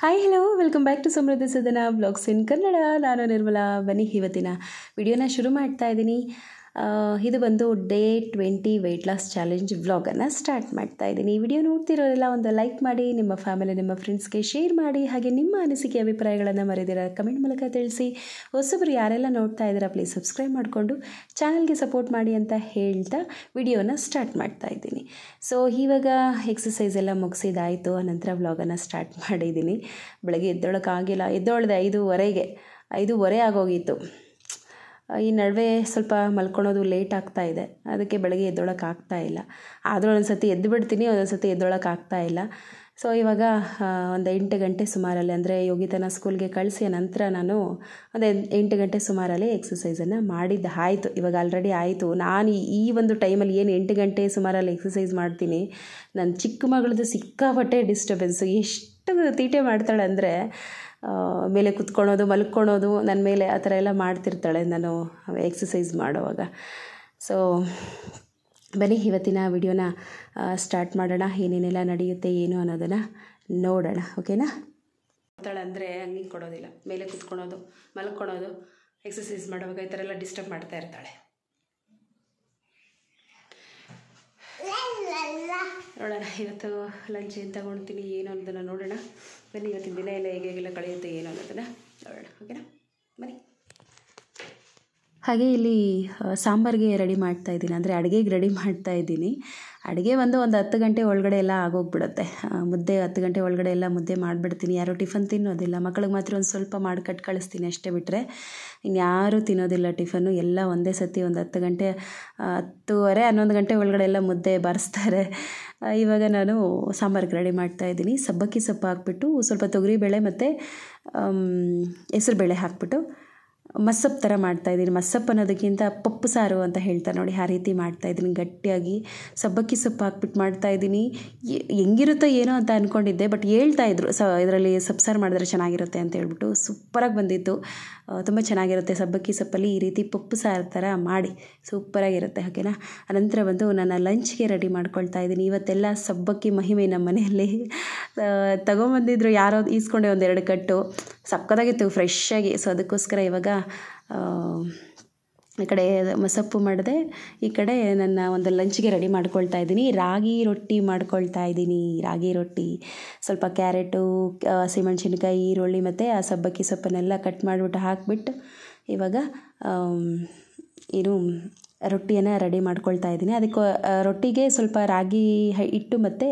Hi hello welcome back to Samruddhi Sadana blogs ಇನ್ ಕನ್ನಡ. ನಾನು ನಿರ್ಮಲಾ. ಬನ್ನಿ ಇವತ್ತಿನ ವಿಡಿಯೋನ ಶುರು ಮಾಡ್ತಾ ಇದ್ದೀನಿ. ಇದು ಬಂದು ಡೇ 20 ವೆಯ್ಟ್ ಲಾಸ್ ಚಾಲೆಂಜ್ ವ್ಲಾಗನ್ನು ಸ್ಟಾರ್ಟ್ ಮಾಡ್ತಾ ಇದ್ದೀನಿ. ಈ ವಿಡಿಯೋ ನೋಡ್ತಿರೋರೆಲ್ಲ ಒಂದು ಲೈಕ್ ಮಾಡಿ, ನಿಮ್ಮ ಫ್ಯಾಮಿಲಿ ನಿಮ್ಮ ಫ್ರೆಂಡ್ಸ್ಗೆ ಶೇರ್ ಮಾಡಿ, ಹಾಗೆ ನಿಮ್ಮ ಅನಿಸಿಕೆ ಅಭಿಪ್ರಾಯಗಳನ್ನು ಮರೆದಿರೋ ಕಮೆಂಟ್ ಮೂಲಕ ತಿಳಿಸಿ. ಹೊಸಬರು ಯಾರೆಲ್ಲ ನೋಡ್ತಾ ಇದ್ದೀರಾ ಪ್ಲೀಸ್ ಸಬ್ಸ್ಕ್ರೈಬ್ ಮಾಡಿಕೊಂಡು ಚಾನಲ್ಗೆ ಸಪೋರ್ಟ್ ಮಾಡಿ ಅಂತ ಹೇಳ್ತಾ ವಿಡಿಯೋನ ಸ್ಟಾರ್ಟ್ ಮಾಡ್ತಾ ಇದ್ದೀನಿ. ಸೊ ಇವಾಗ ಎಕ್ಸಸೈಸ್ ಎಲ್ಲ ಮುಗಿಸಿದಾಯಿತು, ಆನಂತರ ವ್ಲಾಗನ್ನು ಸ್ಟಾರ್ಟ್ ಮಾಡಿದ್ದೀನಿ. ಬೆಳಗ್ಗೆ ಎದ್ದೊಳಕ್ಕಾಗಿಲ್ಲ, ಎದ್ದೊಳ್ದೆ 5:30 ಆಗೋಗಿತ್ತು. ಈ ನಡುವೆ ಸ್ವಲ್ಪ ಮಲ್ಕೊಳೋದು ಲೇಟ್ ಆಗ್ತಾ ಇದೆ, ಅದಕ್ಕೆ ಬೆಳಗ್ಗೆ ಎದ್ದೊಳಕ್ಕಾಗ್ತಾ ಇಲ್ಲ. ಆದರೂ ಒಂದೊಂದು ಸತಿ ಎದ್ದು ಬಿಡ್ತೀನಿ, ಒಂದೊಂದು ಸತಿ ಎದ್ದೊಳಕ್ಕಾಗ್ತಾ ಇಲ್ಲ. ಸೊ ಇವಾಗ ಒಂದು 8 ಗಂಟೆ ಸುಮಾರಲ್ಲಿ, ಅಂದರೆ ಯೋಗಿತನ ಸ್ಕೂಲ್ಗೆ ಕಳಿಸಿದ ನಂತರ ನಾನು ಒಂದು 8 ಗಂಟೆ ಸುಮಾರಲ್ಲಿ ಎಕ್ಸಸೈಸನ್ನು ಮಾಡಿದ್ದು ಆಯಿತು. ಇವಾಗ ಆಲ್ರೆಡಿ ಆಯಿತು. ನಾನು ಈ ಒಂದು ಟೈಮಲ್ಲಿ ಏನು 8 ಗಂಟೆ ಸುಮಾರಲ್ಲಿ ಎಕ್ಸಸೈಸ್ ಮಾಡ್ತೀನಿ. ನನ್ನ ಚಿಕ್ಕ ಮಗಳದ್ದು ಸಿಕ್ಕಾಪಟ್ಟೆ ಡಿಸ್ಟರ್ಬೆನ್ಸು. ಎಷ್ಟು ತೀಟೆ ಮಾಡ್ತಾಳೆ ಅಂದರೆ, ಮೇಲೆ ಕುತ್ಕೊಳೋದು, ಮಲ್ಕೊಳೋದು ನನ್ನ ಮೇಲೆ, ಆ ಥರ ಎಲ್ಲ ಮಾಡ್ತಿರ್ತಾಳೆ ನಾನು ಎಕ್ಸಸೈಸ್ ಮಾಡುವಾಗ. ಸೊ ಬನ್ನಿ ಇವತ್ತಿನ ವಿಡಿಯೋನ ಸ್ಟಾರ್ಟ್ ಮಾಡೋಣ. ಏನೇನೆಲ್ಲ ನಡೆಯುತ್ತೆ ಏನು ಅನ್ನೋದನ್ನು ನೋಡೋಣ, ಓಕೆನಾ? ಮಾಡ್ತಾಳೆ ಅಂದರೆ ಹಂಗೆ ಕೊಡೋದಿಲ್ಲ, ಮೇಲೆ ಕುತ್ಕೊಳೋದು, ಮಲ್ಕೊಳೋದು, ಎಕ್ಸಸೈಸ್ ಮಾಡುವಾಗ ಈ ಥರ ಎಲ್ಲ ಡಿಸ್ಟರ್ಬ್ ಮಾಡ್ತಾ ಇರ್ತಾಳೆ. ನೋಡೋಣ ಇವತ್ತು ಲಂಚ್ ಏನು ತಗೊಳ್ತೀನಿ ಏನು ಅನ್ನೋದನ್ನು ನೋಡೋಣ. ಬನ್ನಿ ಇವತ್ತಿನ ದಿನ ಎಲ್ಲ ಹೇಗೆಲ್ಲ ಕಳೆಯುತ್ತೆ ಏನು ಅನ್ನೋದನ್ನು ನೋಡೋಣ, ಓಕೆನಾ? ಬನ್ನಿ. ಹಾಗೆ ಇಲ್ಲಿ ಸಾಂಬಾರಿಗೆ ರೆಡಿ ಮಾಡ್ತಾ ಇದ್ದೀನಿ, ಅಂದರೆ ಅಡುಗೆಗೆ ರೆಡಿ ಮಾಡ್ತಾ ಇದ್ದೀನಿ. ಅಡುಗೆ ಒಂದು 10 ಗಂಟೆ ಒಳಗಡೆ ಎಲ್ಲ ಆಗೋಗ್ಬಿಡುತ್ತೆ. ಮುದ್ದೆ 10 ಗಂಟೆ ಒಳಗಡೆ ಎಲ್ಲ ಮುದ್ದೆ ಮಾಡಿಬಿಡ್ತೀನಿ. ಯಾರೂ ಟಿಫನ್ ತಿನ್ನೋದಿಲ್ಲ, ಮಕ್ಕಳಿಗೆ ಮಾತ್ರ ಒಂದು ಸ್ವಲ್ಪ ಮಾಡಿ ಕಟ್ ಕಳಿಸ್ತೀನಿ ಅಷ್ಟೇ, ಬಿಟ್ಟರೆ ಇನ್ಯಾರೂ ತಿನ್ನೋದಿಲ್ಲ ಟಿಫನ್ನು. ಎಲ್ಲ ಒಂದೇ ಸತಿ ಒಂದು 10 ಗಂಟೆ, 10:30, 11 ಗಂಟೆ ಒಳಗಡೆ ಎಲ್ಲ ಮುದ್ದೆ ಬಾರಿಸ್ತಾರೆ. ಇವಾಗ ನಾನು ಸಾಂಬಾರಿಗೆ ರೆಡಿ ಮಾಡ್ತಾಯಿದ್ದೀನಿ. ಸಬ್ಬಕ್ಕಿ ಸೊಪ್ಪು ಹಾಕ್ಬಿಟ್ಟು ಸ್ವಲ್ಪ ತೊಗರಿಬೇಳೆ ಮತ್ತು ಹೆಸರುಬೇಳೆ ಹಾಕ್ಬಿಟ್ಟು ಮಸ್ಸಪ್ಪು ಥರ ಮಾಡ್ತಾಯಿದ್ದೀನಿ. ಮಸ್ಸಪ್ಪು ಅನ್ನೋದಕ್ಕಿಂತ ಪಪ್ಪು ಸಾರು ಅಂತ ಹೇಳ್ತಾರೆ ನೋಡಿ, ಆ ರೀತಿ ಮಾಡ್ತಾಯಿದ್ದೀನಿ. ಗಟ್ಟಿಯಾಗಿ ಸಬ್ಬಕ್ಕಿ ಸೊಪ್ಪು ಹಾಕ್ಬಿಟ್ಟು ಮಾಡ್ತಾಯಿದ್ದೀನಿ. ಹೆಂಗಿರುತ್ತೋ ಏನೋ ಅಂತ ಅಂದ್ಕೊಂಡಿದ್ದೆ, ಬಟ್ ಹೇಳ್ತಾಯಿದ್ರು ಇದರಲ್ಲಿ ಸೊಪ್ಪು ಸಾರು ಮಾಡಿದ್ರೆ ಚೆನ್ನಾಗಿರುತ್ತೆ ಅಂತ ಹೇಳ್ಬಿಟ್ಟು. ಸೂಪರಾಗಿ ಬಂದಿತ್ತು, ತುಂಬ ಚೆನ್ನಾಗಿರುತ್ತೆ. ಸಬ್ಬಕ್ಕಿ ಸೊಪ್ಪಲ್ಲಿ ಈ ರೀತಿ ಪಪ್ಪು ಸಾರು ಥರ ಮಾಡಿ ಸೂಪರಾಗಿರುತ್ತೆ, ಓಕೆನಾ? ಅನಂತರ ಬಂದು ನನ್ನ ಲಂಚ್ಗೆ ರೆಡಿ ಮಾಡ್ಕೊಳ್ತಾ ಇದ್ದೀನಿ. ಇವತ್ತೆಲ್ಲ ಸಬ್ಬಕ್ಕಿ ಮಹಿಮೆ ನಮ್ಮ ಮನೆಯಲ್ಲಿ. ತಗೊಂಬಂದಿದ್ರು ಯಾರೋ, ಈಸ್ಕೊಂಡೆ 1-2 ಕಟ್ಟು. ಸಕ್ಕತ್ತಾಗಿತ್ತು ಫ್ರೆಶ್ಶಾಗಿ. ಸೊ ಅದಕ್ಕೋಸ್ಕರ ಇವಾಗ ಈ ಕಡೆ ಮಸಪ್ಪು ಮಾಡಿದೆ, ಈ ಕಡೆ ನನ್ನ ಒಂದು ಲಂಚ್ಗೆ ರೆಡಿ ಮಾಡ್ಕೊಳ್ತಾ ಇದ್ದೀನಿ. ರಾಗಿ ರೊಟ್ಟಿ ಮಾಡ್ಕೊಳ್ತಾ ಇದ್ದೀನಿ. ರಾಗಿ ರೊಟ್ಟಿ, ಸ್ವಲ್ಪ ಕ್ಯಾರೆಟು, ಹಸಿಮೆಣ್ಸಿನ್ಕಾಯಿ, ಈರುಳ್ಳಿ ಮತ್ತು ಆ ಸಬ್ಬಕ್ಕಿ ಸೊಪ್ಪನ್ನೆಲ್ಲ ಕಟ್ ಮಾಡಿಬಿಟ್ಟು ಹಾಕಿಬಿಟ್ಟು ಇವಾಗ ರೊಟ್ಟಿಯನ್ನು ರೆಡಿ ಮಾಡ್ಕೊಳ್ತಾ ಇದ್ದೀನಿ. ಅದಕ್ಕೆ ರೊಟ್ಟಿಗೆ ಸ್ವಲ್ಪ ರಾಗಿ ಹಿಟ್ಟು ಮತ್ತು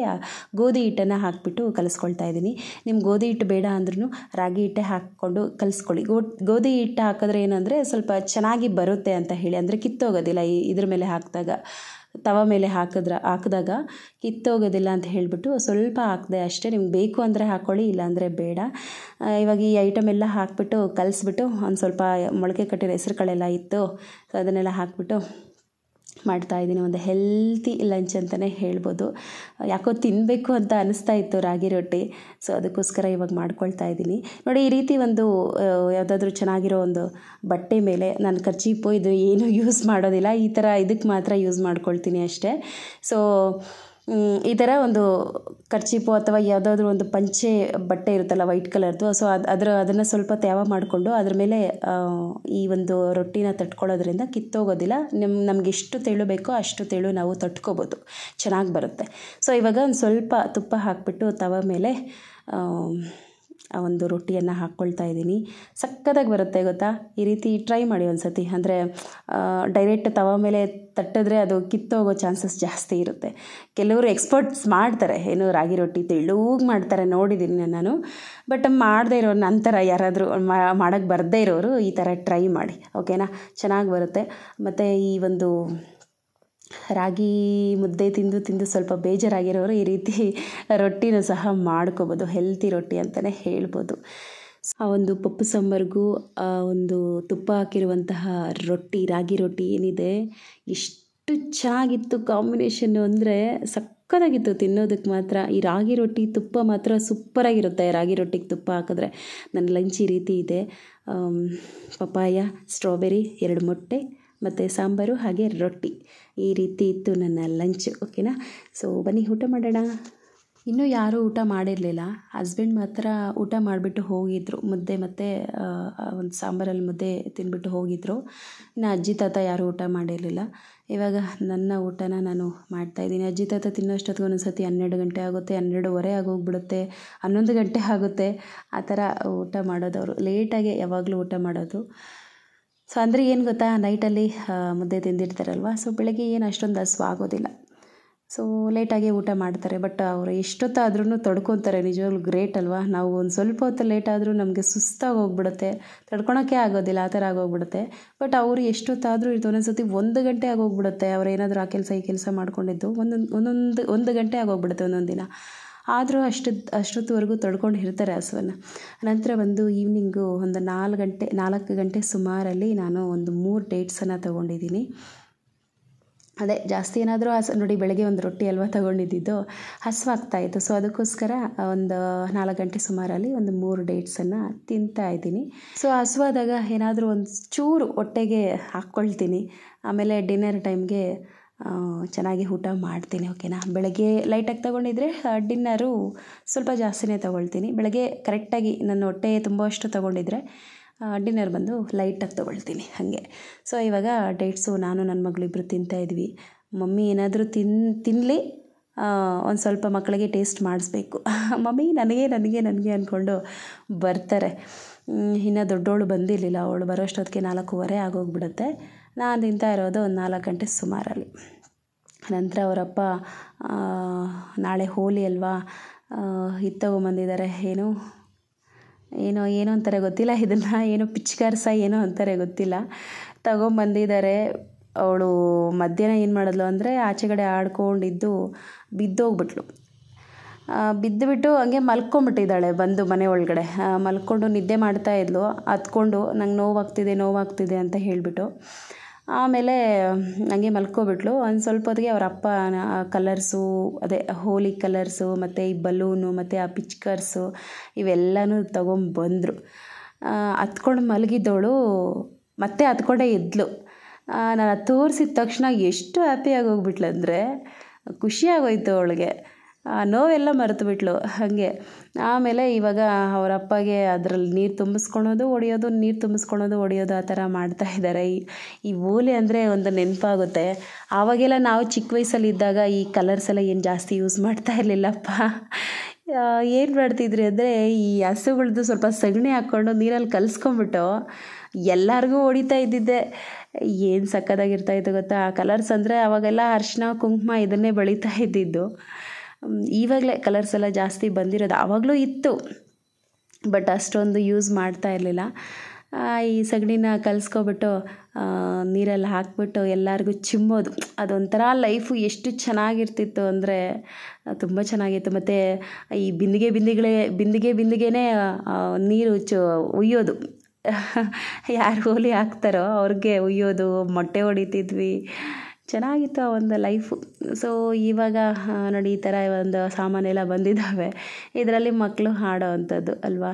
ಗೋಧಿ ಹಿಟ್ಟನ್ನು ಹಾಕಿಬಿಟ್ಟು ಕಲಿಸ್ಕೊಳ್ತಾ ಇದ್ದೀನಿ. ನಿಮ್ಗೆ ಗೋಧಿ ಹಿಟ್ಟು ಬೇಡ ಅಂದ್ರೂ ರಾಗಿ ಹಿಟ್ಟೆ ಹಾಕ್ಕೊಂಡು ಕಲಿಸ್ಕೊಳ್ಳಿ. ಗೋಧಿ ಹಿಟ್ಟು ಹಾಕಿದ್ರೆ ಏನಂದರೆ ಸ್ವಲ್ಪ ಚೆನ್ನಾಗಿ ಬರುತ್ತೆ ಅಂತ ಹೇಳಿ, ಅಂದರೆ ಕಿತ್ತೋಗೋದಿಲ್ಲ. ಇದ್ರ ಮೇಲೆ ಹಾಕಿದಾಗ, ತವ ಮೇಲೆ ಹಾಕಿದಾಗ ಕಿತ್ತೋಗೋದಿಲ್ಲ ಅಂತ ಹೇಳಿಬಿಟ್ಟು ಸ್ವಲ್ಪ ಹಾಕಿದೆ ಅಷ್ಟೇ. ನಿಮ್ಗೆ ಬೇಕು ಅಂದರೆ ಹಾಕ್ಕೊಳ್ಳಿ, ಇಲ್ಲಾಂದರೆ ಬೇಡ. ಇವಾಗ ಈ ಐಟಮ್ ಎಲ್ಲ ಹಾಕಿಬಿಟ್ಟು ಕಲಿಸ್ಬಿಟ್ಟು ಒಂದು ಸ್ವಲ್ಪ ಮೊಳಕೆ ಕಟ್ಟಿರೋ ಹೆಸರು ಕಾಳೆಲ್ಲ ಇತ್ತು, ಸೊ ಅದನ್ನೆಲ್ಲ ಹಾಕಿಬಿಟ್ಟು ಮಾಡ್ತಾಯಿದ್ದೀನಿ. ಒಂದು ಹೆಲ್ತಿ ಲಂಚ್ ಅಂತಲೇ ಹೇಳ್ಬೋದು. ಯಾಕೋ ತಿನ್ನಬೇಕು ಅಂತ ಅನ್ನಿಸ್ತಾ ಇತ್ತು ರಾಗಿ ರೊಟ್ಟಿ, ಸೊ ಅದಕ್ಕೋಸ್ಕರ ಇವಾಗ ಮಾಡ್ಕೊಳ್ತಾ ಇದ್ದೀನಿ. ನೋಡಿ, ಈ ರೀತಿ ಒಂದು ಯಾವುದಾದ್ರೂ ಚೆನ್ನಾಗಿರೋ ಒಂದು ಬಟ್ಟೆ ಮೇಲೆ, ನಾನು ಕರ್ಚೀಪು ಇದು ಏನೂ ಯೂಸ್ ಮಾಡೋದಿಲ್ಲ, ಈ ಥರ ಇದಕ್ಕೆ ಮಾತ್ರ ಯೂಸ್ ಮಾಡ್ಕೊಳ್ತೀನಿ ಅಷ್ಟೇ. ಸೊ ಈ ಥರ ಒಂದು ಕರ್ಚೀಪು ಅಥವಾ ಯಾವುದಾದ್ರೂ ಒಂದು ಪಂಚೆ ಬಟ್ಟೆ ಇರುತ್ತಲ್ಲ ವೈಟ್ ಕಲರ್ದು, ಸೊ ಅದನ್ನು ಸ್ವಲ್ಪ ತ್ಯಾವ ಮಾಡಿಕೊಂಡು ಅದ್ರ ಮೇಲೆ ಈ ಒಂದು ರೊಟ್ಟಿನ ತಟ್ಕೊಳ್ಳೋದ್ರಿಂದ ಕಿತ್ತೋಗೋದಿಲ್ಲ. ನಮ್ಗೆ ಎಷ್ಟು ತೆಳು ಬೇಕೋ ಅಷ್ಟು ತೆಳು ನಾವು ತಟ್ಕೋಬೋದು, ಚೆನ್ನಾಗಿ ಬರುತ್ತೆ. ಸೊ ಇವಾಗ ಒಂದು ಸ್ವಲ್ಪ ತುಪ್ಪ ಹಾಕಿಬಿಟ್ಟು ತವ ಮೇಲೆ ಆ ಒಂದು ರೊಟ್ಟಿಯನ್ನು ಹಾಕ್ಕೊಳ್ತಾ ಇದ್ದೀನಿ. ಸಕ್ಕತ್ತಾಗಿ ಬರುತ್ತೆ ಗೊತ್ತಾ? ಈ ರೀತಿ ಟ್ರೈ ಮಾಡಿ ಒಂದು ಸತಿ. ಅಂದರೆ ಡೈರೆಕ್ಟ್ ತವ ಮೇಲೆ ತಟ್ಟಿದ್ರೆ ಅದು ಕಿತ್ತೋಗೋ ಚಾನ್ಸಸ್ ಜಾಸ್ತಿ ಇರುತ್ತೆ. ಕೆಲವರು ಎಕ್ಸ್ಪರ್ಟ್ಸ್ ಮಾಡ್ತಾರೆ, ಏನು ರಾಗಿ ರೊಟ್ಟಿ ತೆಳ್ಳಗೆ ಮಾಡ್ತಾರೆ, ನೋಡಿದ್ದೀನಿ ನಾನು. ಬಟ್ ಮಾಡದೇ ಇರೋರು, ನಂತರ ಯಾರಾದರೂ ಮಾಡೋಕ್ಕೆ ಬರದೇ ಇರೋರು ಈ ಥರ ಟ್ರೈ ಮಾಡಿ, ಓಕೆನಾ? ಚೆನ್ನಾಗಿ ಬರುತ್ತೆ. ಮತ್ತು ಈ ಒಂದು ರಾಗಿ ಮುದ್ದೆ ತಿಂದು ಸ್ವಲ್ಪ ಬೇಜಾರಾಗಿರೋರು ಈ ರೀತಿ ರೊಟ್ಟಿನೂ ಸಹ ಮಾಡ್ಕೋಬೋದು. ಹೆಲ್ತಿ ರೊಟ್ಟಿ ಅಂತಲೇ ಹೇಳ್ಬೋದು. ಆ ಒಂದು ಪಪ್ಪು ಸಾಂಬಾರಿಗೂ ಆ ಒಂದು ತುಪ್ಪ ಹಾಕಿರುವಂತಹ ರೊಟ್ಟಿ, ರಾಗಿ ರೊಟ್ಟಿ ಏನಿದೆ, ಎಷ್ಟು ಚೆನ್ನಾಗಿತ್ತು ಕಾಂಬಿನೇಷನ್ನು ಅಂದರೆ ಸಕ್ಕತ್ತಾಗಿತ್ತು ತಿನ್ನೋದಕ್ಕೆ ಮಾತ್ರ. ಈ ರಾಗಿ ರೊಟ್ಟಿ ತುಪ್ಪ ಮಾತ್ರ ಸೂಪರಾಗಿರುತ್ತೆ. ರಾಗಿ ರೊಟ್ಟಿಗೆ ತುಪ್ಪ ಹಾಕಿದ್ರೆ. ನನ್ನ ಲಂಚ್ ಈ ರೀತಿ ಇದೆ. ಪಪಾಯ, ಸ್ಟ್ರಾಬೆರಿ, 2 ಮೊಟ್ಟೆ ಮತ್ತು ಸಾಂಬಾರು, ಹಾಗೆ ರೊಟ್ಟಿ. ಈ ರೀತಿ ಇತ್ತು ನನ್ನ ಲಂಚ್, ಓಕೆನಾ? ಸೊ ಬನ್ನಿ ಊಟ ಮಾಡೋಣ. ಇನ್ನೂ ಯಾರೂ ಊಟ ಮಾಡಿರಲಿಲ್ಲ. ಹಸ್ಬೆಂಡ್ ಮಾತ್ರ ಊಟ ಮಾಡಿಬಿಟ್ಟು ಹೋಗಿದ್ದರು. ಮುದ್ದೆ ಮತ್ತು ಒಂದು ಸಾಂಬಾರಲ್ಲಿ ಮುದ್ದೆ ತಿಂದ್ಬಿಟ್ಟು ಹೋಗಿದ್ದರು. ಇನ್ನು ಅಜ್ಜಿ ತಾತ ಯಾರೂ ಊಟ ಮಾಡಿರಲಿಲ್ಲ. ಇವಾಗ ನನ್ನ ಊಟನ ನಾನು ಮಾಡ್ತಾಯಿದ್ದೀನಿ. ಅಜ್ಜಿ ತಾತ ತಿನ್ನೋಷ್ಟೊತ್ತಿಗೆ ಒಂದೊಂದು ಸತಿ 12 ಗಂಟೆ ಆಗುತ್ತೆ, 12:15 ಆಗೋಗ್ಬಿಡುತ್ತೆ, 11 ಗಂಟೆ ಆಗುತ್ತೆ. ಆ ಥರ ಊಟ ಮಾಡೋದು ಅವರು. ಲೇಟಾಗೆ ಯಾವಾಗಲೂ ಊಟ ಮಾಡೋದು. ಸೊ ಅಂದರೆ ಏನು ಗೊತ್ತಾ, ನೈಟಲ್ಲಿ ಮುದ್ದೆ ತಿಂದಿರ್ತಾರಲ್ವ, ಸೊ ಬೆಳಗ್ಗೆ ಏನು ಅಷ್ಟೊಂದು ಹಸ್ವು ಆಗೋದಿಲ್ಲ. ಸೊ ಲೇಟಾಗಿ ಊಟ ಮಾಡ್ತಾರೆ. ಬಟ್ ಅವರು ಎಷ್ಟೊತ್ತಾದ್ರೂ ತಡ್ಕೊತಾರೆ. ನಿಜವಾಗ್ಲೂ ಗ್ರೇಟ್ ಅಲ್ವಾ. ನಾವು ಒಂದು ಸ್ವಲ್ಪ ಹೊತ್ತು ಲೇಟ್ ಆದರೂ ನಮಗೆ ಸುಸ್ತಾಗಿ ಹೋಗ್ಬಿಡುತ್ತೆ, ತಡ್ಕೊಳೋಕ್ಕೆ ಆಗೋದಿಲ್ಲ, ಆ ಥರ ಆಗೋಗ್ಬಿಡುತ್ತೆ. ಬಟ್ ಅವರು ಎಷ್ಟೊತ್ತಾದರೂ ಇರ್ತಾರೆ. ಒಂದೊಂದು ಸತಿ 1 ಗಂಟೆ ಆಗೋಗ್ಬಿಡುತ್ತೆ. ಅವ್ರು ಏನಾದರೂ ಆ ಕೆಲಸ ಈ ಕೆಲಸ ಮಾಡ್ಕೊಂಡಿದ್ದು ಒಂದು ಗಂಟೆ ಆಗೋಗ್ಬಿಡುತ್ತೆ ಒಂದೊಂದು ದಿನ. ಆದರೂ ಅಷ್ಟೊತ್ತುವರೆಗೂ ತಡ್ಕೊಂಡು ಇರ್ತಾರೆ ಹಸುವನ್ನು. ನಂತರ ಬಂದು ಈವ್ನಿಂಗು ಒಂದು 4 ಗಂಟೆ ಸುಮಾರಲ್ಲಿ ನಾನು ಒಂದು 3 ಡೇಟ್ಸನ್ನು ತೊಗೊಂಡಿದ್ದೀನಿ. ಅದೇ ಜಾಸ್ತಿ ಏನಾದರೂ ನೋಡಿ, ಬೆಳಗ್ಗೆ ಒಂದು ರೊಟ್ಟಿ ಅಲ್ವಾ ತೊಗೊಂಡಿದ್ದು, ಹಸುವಾಗ್ತಾಯಿತ್ತು. ಸೊ ಅದಕ್ಕೋಸ್ಕರ ಒಂದು 4 ಗಂಟೆ ಸುಮಾರಲ್ಲಿ ಒಂದು 3 ಡೇಟ್ಸನ್ನು ತಿಂತಾಯಿದ್ದೀನಿ. ಸೊ ಹಸುವಾದಾಗ ಏನಾದರೂ ಒಂದು ಚೂರು ಹೊಟ್ಟೆಗೆ ಹಾಕ್ಕೊಳ್ತೀನಿ. ಆಮೇಲೆ ಡಿನ್ನರ್ ಟೈಮ್ಗೆ ಚೆನ್ನಾಗಿ ಊಟ ಮಾಡ್ತೀನಿ. ಓಕೆನಾ. ಬೆಳಗ್ಗೆ ಲೈಟಾಗಿ ತೊಗೊಂಡಿದ್ರೆ ಡಿನ್ನರು ಸ್ವಲ್ಪ ಜಾಸ್ತಿನೇ ತೊಗೊಳ್ತೀನಿ. ಬೆಳಗ್ಗೆ ಕರೆಕ್ಟಾಗಿ ನನ್ನ ಹೊಟ್ಟೆ ತುಂಬುವಷ್ಟು ತೊಗೊಂಡಿದ್ರೆ ಡಿನ್ನರ್ ಬಂದು ಲೈಟಾಗಿ ತೊಗೊಳ್ತೀನಿ ಹಾಗೆ. ಸೊ ಇವಾಗ ಡೇಟ್ಸು ನಾನು ನನ್ನ ಮಗಳಿಬ್ಬರು ತಿಂತಾಯಿದ್ವಿ. ಮಮ್ಮಿ ಏನಾದರೂ ತಿನ್ನಲಿ, ಒಂದು ಸ್ವಲ್ಪ ಮಕ್ಕಳಿಗೆ ಟೇಸ್ಟ್ ಮಾಡಿಸ್ಬೇಕು. ಮಮ್ಮಿ ನನಗೆ ಅಂದ್ಕೊಂಡು ಬರ್ತಾರೆ. ಇನ್ನು ದೊಡ್ಡವಳು ಬಂದಿರಲಿಲ್ಲ. ಅವಳು ಬರೋಷ್ಟೊತ್ತಿಗೆ 4:15 ಆಗೋಗ್ಬಿಡುತ್ತೆ. ನಾನು ತಿಂತಾ ಇರೋದು ಒಂದು 4 ಗಂಟೆ ಸುಮಾರಲ್ಲಿ. ನಂತರ ಅವರಪ್ಪ ನಾಳೆ ಹೋಲಿ ಅಲ್ವಾ, ಇದು ತೊಗೊಂಬಂದಿದ್ದಾರೆ. ಏನೋ ಅಂತಾರೆ ಗೊತ್ತಿಲ್ಲ, ಇದನ್ನು ಏನೋ ಪಿಚ್ಕಾರ್ಸ ಏನೋ ಅಂತಾರೆ ಗೊತ್ತಿಲ್ಲ, ತಗೊಂಬಂದಿದ್ದಾರೆ. ಅವಳು ಮಧ್ಯಾಹ್ನ ಏನು ಮಾಡಿದ್ಲು ಅಂದರೆ, ಆಚೆಗಡೆ ಆಡ್ಕೊಂಡಿದ್ದು ಬಿದ್ದೋಗ್ಬಿಟ್ಲು. ಬಿದ್ದುಬಿಟ್ಟು ಹಂಗೆ ಮಲ್ಕೊಂಬಿಟ್ಟಿದ್ದಾಳೆ. ಬಂದು ಮನೆ ಒಳಗಡೆ ಮಲ್ಕೊಂಡು ನಿದ್ದೆ ಮಾಡ್ತಾಯಿದ್ಲು. ಹತ್ಕೊಂಡು ನಂಗೆ ನೋವಾಗ್ತಿದೆ ಅಂತ ಹೇಳಿಬಿಟ್ಟು ಆಮೇಲೆ ಹಂಗೆ ಮಲ್ಕೊಬಿಟ್ಲು. ಒಂದು ಸ್ವಲ್ಪ ಹೊತ್ತಿಗೆ ಅವರ ಅಪ್ಪ ಕಲರ್ಸು, ಅದೇ ಹೋಲಿ ಕಲರ್ಸು ಮತ್ತು ಈ ಬಲೂನು ಮತ್ತು ಆ ಪಿಚ್ಕರ್ಸು ಇವೆಲ್ಲನೂ ತೊಗೊಂಬಂದರು. ಹತ್ಕೊಂಡು ಮಲಗಿದ್ದವಳು ಮತ್ತೆ ಹತ್ಕೊಂಡೇ ಎದ್ಲು. ನಾನು ತೋರಿಸಿದ ತಕ್ಷಣ ಎಷ್ಟು ಹ್ಯಾಪಿಯಾಗಿ ಹೋಗ್ಬಿಟ್ಲು ಅಂದರೆ, ಖುಷಿಯಾಗೋಯ್ತು ಅವಳಿಗೆ. ನೋವೆಲ್ಲ ಮರೆತುಬಿಟ್ಲು ಹಾಗೆ. ಆಮೇಲೆ ಇವಾಗ ಅವರ ಅಪ್ಪಗೆ ಅದರಲ್ಲಿ ನೀರು ತುಂಬಿಸ್ಕೊಳೋದು ಹೊಡೆಯೋದು ಆ ಥರ ಮಾಡ್ತಾಯಿದ್ದಾರೆ. ಈ ಓಲೆ ಅಂದರೆ ಒಂದು ನೆನಪಾಗುತ್ತೆ. ಆವಾಗೆಲ್ಲ ನಾವು ಚಿಕ್ಕ ವಯಸ್ಸಲ್ಲಿದ್ದಾಗ ಈ ಕಲರ್ಸ್ ಎಲ್ಲ ಏನು ಜಾಸ್ತಿ ಯೂಸ್ ಮಾಡ್ತಾ ಇರಲಿಲ್ಲಪ್ಪ. ಏನು ಮಾಡ್ತಿದ್ರಿ ಅಂದರೆ, ಈ ಹಸುಗಳದ್ದು ಸ್ವಲ್ಪ ಸಗಣಿ ಹಾಕ್ಕೊಂಡು ನೀರಲ್ಲಿ ಕಲಿಸ್ಕೊಂಬಿಟ್ಟು ಎಲ್ಲರಿಗೂ ಹೊಡಿತಾ ಇದ್ದಿದ್ದೆ. ಏನು ಸಕ್ಕತ್ತಾಗಿರ್ತಾಯಿತ್ತು ಗೊತ್ತಾ. ಕಲರ್ಸ್ ಅಂದರೆ ಆವಾಗೆಲ್ಲ ಅರಿಶಿನ ಕುಂಕುಮ ಇದನ್ನೇ ಬಳಿತಾ ಇದ್ದಿದ್ದು. ಇವಾಗಲೇ ಕಲರ್ಸ್ ಎಲ್ಲ ಜಾಸ್ತಿ ಬಂದಿರೋದು. ಆವಾಗಲೂ ಇತ್ತು, ಬಟ್ ಅಷ್ಟೊಂದು ಯೂಸ್ ಮಾಡ್ತಾ ಇರಲಿಲ್ಲ. ಈ ಸಗಣಿನ ಕಲಿಸ್ಕೊಬಿಟ್ಟು ನೀರಲ್ಲಿ ಹಾಕ್ಬಿಟ್ಟು ಎಲ್ಲರಿಗೂ ಚಿಮ್ಮೋದು, ಅದೊಂಥರ ಲೈಫು ಎಷ್ಟು ಚೆನ್ನಾಗಿರ್ತಿತ್ತು ಅಂದರೆ ತುಂಬ ಚೆನ್ನಾಗಿತ್ತು. ಮತ್ತು ಈ ಬಿಂದಿಗೆನೇ ನೀರು ಉಯ್ಯೋದು, ಯಾರು ಹೋಲಿ ಹಾಕ್ತಾರೋ ಅವ್ರಿಗೆ ಉಯ್ಯೋದು, ಮೊಟ್ಟೆ ಹೊಡಿತಿದ್ವಿ. ಚೆನ್ನಾಗಿತ್ತು ಆ ಒಂದು ಲೈಫು. ಸೊ ಇವಾಗ ನೋಡಿ, ಈ ಥರ ಒಂದು ಸಾಮಾನೆಲ್ಲ ಬಂದಿದ್ದಾವೆ. ಇದರಲ್ಲಿ ಮಕ್ಕಳು ಹಾಡೋ ಅಂಥದ್ದು ಅಲ್ವಾ.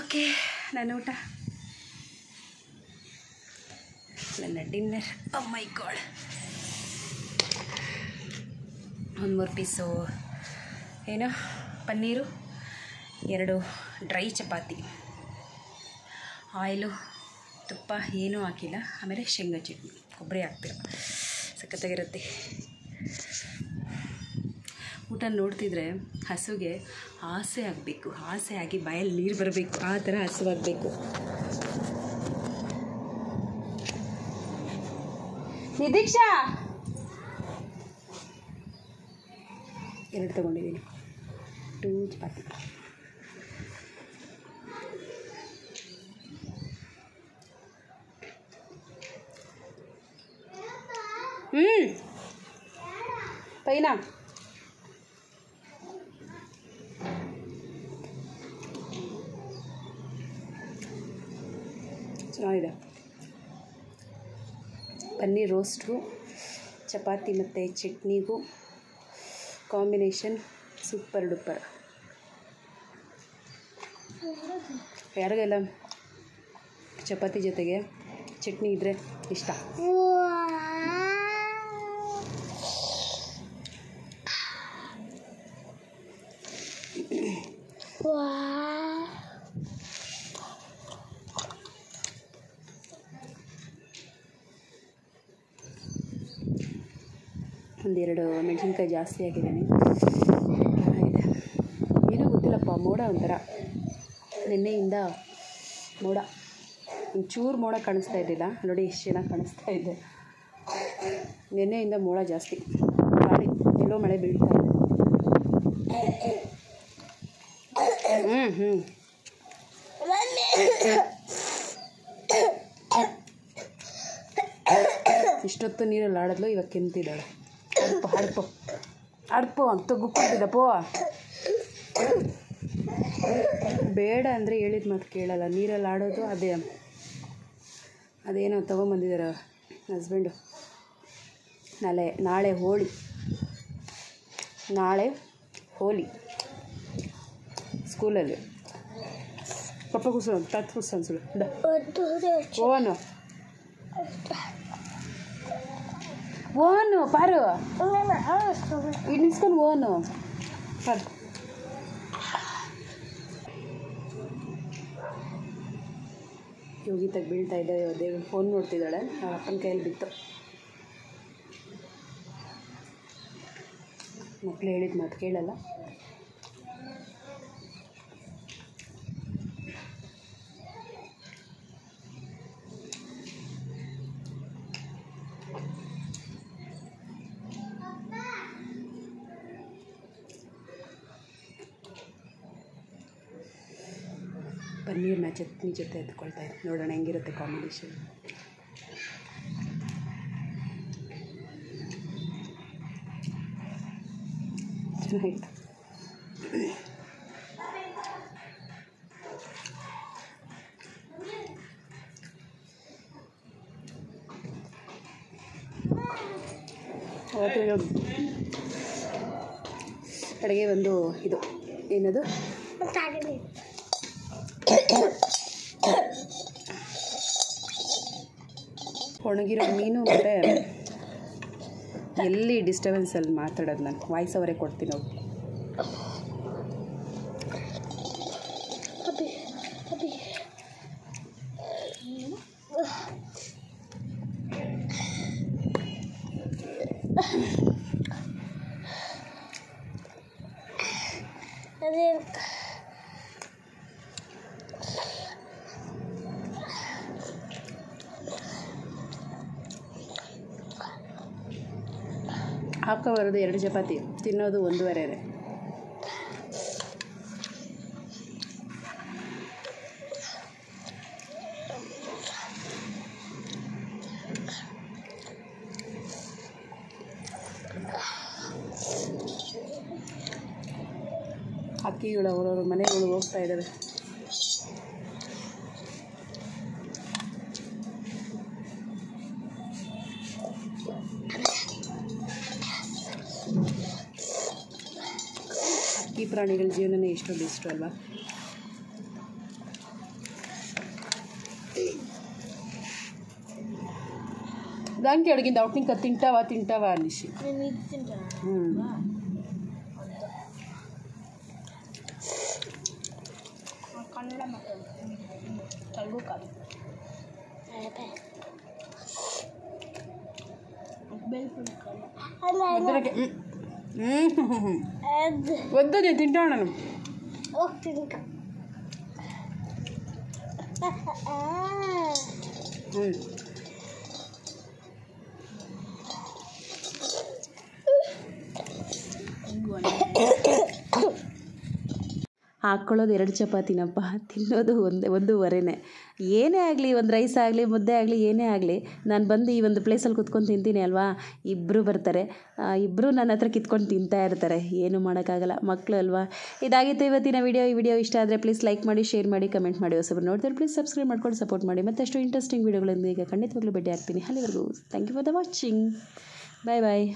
ಓಕೆ, ನನ್ನ ಊಟ, ನನ್ನ ಡಿನ್ನರ್. ಓ ಮೈ ಗಾಡ್. ಒಂದು 3 piece paneer, 2 dry chapati, oil, ತುಪ್ಪ ಏನೂ ಹಾಕಿಲ್ಲ. ಆಮೇಲೆ ಶೇಂಗಾ ಚಟ್ನಿ, ಕೊಬ್ಬರಿ ಹಾಕ್ತಿರೋ ಸಖತ್ತಾಗಿರುತ್ತೆ. ಊಟ ನೋಡ್ತಿದ್ರೆ ಹಸುಗೆ ಆಸೆ ಆಗಬೇಕು, ಆಸೆ ಆಗಿ ಬಾಯಲ್ಲಿ ನೀರು ಬರಬೇಕು, ಆ ಥರ ಹಸುವಾಗಬೇಕು. ನಿದೀಕ್ಷಾ 2 ತೊಗೊಂಡಿದ್ದೀನಿ, 2 ಚಪಾತಿ. ಪೈನಾ ಚೆನ್ನಾಗಿದೆ. ಪನ್ನೀರ್ ರೋಸ್ಟ್ಗೂ ಚಪಾತಿ ಮತ್ತು ಚಟ್ನಿಗೂ ಕಾಂಬಿನೇಷನ್ ಸೂಪರ್ ಡೂಪರ್. ಯಾರಿಗೆಲ್ಲ ಚಪಾತಿ ಜೊತೆಗೆ ಚಟ್ನಿ ಇದ್ದರೆ ಇಷ್ಟ. ಒಂದೆರಡು ಮೆಣಸಿನ್ಕಾಯಿ ಜಾಸ್ತಿ ಹಾಕಿದ್ದೀನಿ. ಏನೋ ಗೊತ್ತಿಲ್ಲಪ್ಪ, ಮೋಡ ಒಂಥರ ನಿನ್ನೆಯಿಂದ ಮೋಡ, ಒಂಚೂರು ಮೋಡ ಕಾಣಿಸ್ತಾ ಇದ್ದಿಲ್ಲ ನೋಡಿ, ಎಷ್ಟು ಚೆನ್ನಾಗಿ ಕಾಣಿಸ್ತಾ ಇದೆ. ನಿನ್ನೆಯಿಂದ ಮೋಡ ಜಾಸ್ತಿ, ಗಾಳಿ ಎಲ್ಲೋ ಮಳೆ ಬೀಳ್ತಾ ಇದೆ. ಇಷ್ಟೊತ್ತು ನೀರಲ್ಲಿ ಆಡಿದ್ಲು, ಇವಾಗ ಕೆಂತಿದ್ದಾಳೆ. ಅಡ್ಪು ಅಂತ ಗುಕ್ಕಿದ್ದಪ್ಪೋ. ಬೇಡ ಅಂದರೆ ಹೇಳಿದ ಮಾತು ಕೇಳಲ್ಲ. ನೀರಲ್ಲಿ ಆಡೋದು ಅದೇನೋ ತೊಗೊಂಬಂದಿದ್ದಾರೆ ಹಸ್ಬೆಂಡು. ನಾಳೆ ಹೋಳಿ ಸ್ಕೂಲಲ್ಲಿ. ಪಪ್ಪ ಕೂಸು ತತ್ತು ಕೂಸು ಅನ್ಸುಳು ಓನು ಪಾರು ಇಲ್ಲಿ ನಿಲ್ಸ್ಕೊಂಡು ಓನು ಪಾರು. ಯೋಗಿತಾಗ ಬೀಳ್ತಾ ಇದ್ದಾಳೆ. ದೇವ್ರ ಫೋನ್ ನೋಡ್ತಿದ್ದಾಳೆ, ಅವ್ರ ಅಪ್ಪನ ಕೈಯಲ್ಲಿ ಬಿತ್ತು. ಮಕ್ಕಳು ಹೇಳಿದ ಮಾತು ಕೇಳಲ್ಲ. ಪನ್ನೀರ್ನ ಚಟ್ನಿ ಜೊತೆ ಎತ್ಕೊಳ್ತಾ ಇದ್ದೆ. ನೋಡೋಣ ಹೆಂಗಿರುತ್ತೆ ಕಾಂಬಿನೇಷನ್. ಚೆನ್ನಾಗಿತ್ತು. ಅಡುಗೆ ಒಂದು ಇದು ಏನದು ಒಣಗಿರೋ ಮೀನು. ಮತ್ತು ಎಲ್ಲಿ ಡಿಸ್ಟರ್ಬೆನ್ಸಲ್ಲಿ ಮಾತಾಡೋದು, ನಾನು ವಾಯ್ಸ್ ಅವರೇ ಕೊಡ್ತೀನಿ ಅವ್ರು. ಹಾಕೋಬರೋದು 2 ಚಪಾತಿ, ತಿನ್ನೋದು 1.5. ಅಕ್ಕಿಗಳು ಅವರವ್ರ ಮನೆಗಳು ಹೋಗ್ತಾ ಇದ್ದಾವೆ. ಈ ಪ್ರಾಣಿಗಳ ಜೀವನನೇ ಎಷ್ಟೋ ಬೆಸ್ಟು ಅಲ್ವಾ. దానికి అడిగింది అవుట్ ఇంకా తింటావా అనేసి. వద్దు నేను తింటాను. ಹಾಕ್ಕೊಳ್ಳೋದು 2 ಚಪಾತಿನಪ್ಪ, ತಿನ್ನೋದು 1.5. ಏನೇ ಆಗಲಿ, ಒಂದು ರೈಸ್ ಆಗಲಿ, ಮುದ್ದೆ ಆಗಲಿ, ಏನೇ ಆಗಲಿ, ನಾನು ಬಂದು ಈ ಒಂದು ಪ್ಲೇಸಲ್ಲಿ ಕುತ್ಕೊಂಡು ತಿಂತೀನಿ ಅಲ್ವಾ. ಇಬ್ಬರು ಬರ್ತಾರೆ, ಇಬ್ಬರು ನನ್ನ ಹತ್ರ ಕಿತ್ಕೊಂಡು ತಿಂತಾ ಇರ್ತಾರೆ. ಏನೂ ಮಾಡೋಕ್ಕಾಗಲ್ಲ, ಮಕ್ಕಳು ಅಲ್ವಾ. ಇದಾಗಿತ್ತು ಇವತ್ತಿನ ವಿಡಿಯೋ. ಈ ವಿಡಿಯೋ ಇಷ್ಟ ಆದರೆ ಪ್ಲೀಸ್ ಲೈಕ್ ಮಾಡಿ, ಶೇರ್ ಮಾಡಿ, ಕಮೆಂಟ್ ಮಾಡಿ. ಹೊಸಬ್ರು ನೋಡ್ತಾರೆ ಪ್ಲೀಸ್ ಸಬ್ಸ್ಕ್ರೈಬ್ ಮಾಡ್ಕೊಂಡು ಸಪೋರ್ಟ್ ಮಾಡಿ. ಮತ್ತಷ್ಟು ಇಂಟ್ರೆಸ್ಟಿಂಗ್ ವೀಡಿಯೋಗಳಿಂದ ಈಗ ಖಂಡಿತವಾಗ್ಲೂ ಭೇಟಿ ಆಗ್ತೀನಿ. ಅಲ್ಲಿವರೆಗೂ thank you for the watching. Bye bye.